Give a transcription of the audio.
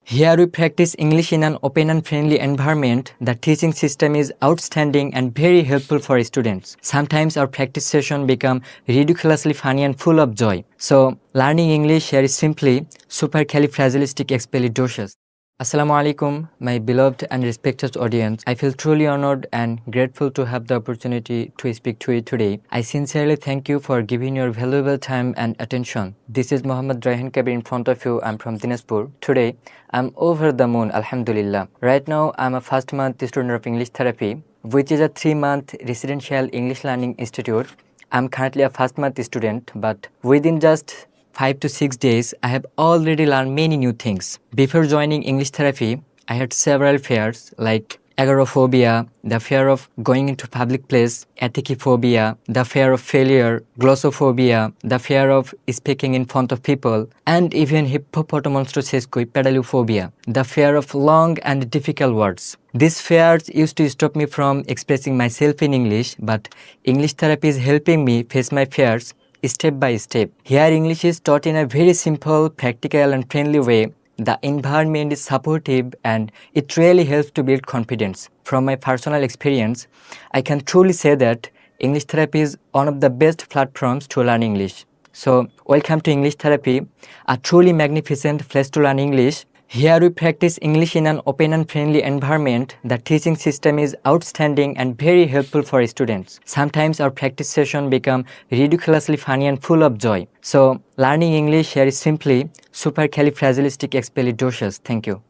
Here we practice English in an open and friendly environment. The teaching system is outstanding and very helpful for students. Sometimes our practice session become ridiculously funny and full of joy. So learning English here is simply supercalifragilisticexpialidocious. Assalamu alaikum, my beloved and respected audience. I feel truly honored and grateful to have the opportunity to speak to you today. I sincerely thank you for giving your valuable time and attention. This is Muhammad Raihan Kabir in front of you. I'm from Dinajpur. Today, I'm over the moon, alhamdulillah. Right now, I'm a first month student of English therapy, which is a 3-month residential English learning institute. I'm currently a first month student, but within just 5 to 6 days, I have already learned many new things. Before joining English therapy, I had several fears like agoraphobia, the fear of going into public place, etiquette, the fear of failure, glossophobia, the fear of speaking in front of people, and even hippopotamonstrosesquipedalophobia, the fear of long and difficult words. These fears used to stop me from expressing myself in English, but English therapy is helping me face my fears step by step. Here English is taught in a very simple, practical and friendly way. The environment is supportive and it really helps to build confidence. From my personal experience, I can truly say that English therapy is one of the best platforms to learn English. So, welcome to English therapy, a truly magnificent place to learn English. Here we practice English in an open and friendly environment. The teaching system is outstanding and very helpful for students. Sometimes our practice session become ridiculously funny and full of joy. So learning English here is simply supercalifragilisticexpialidocious. Thank you.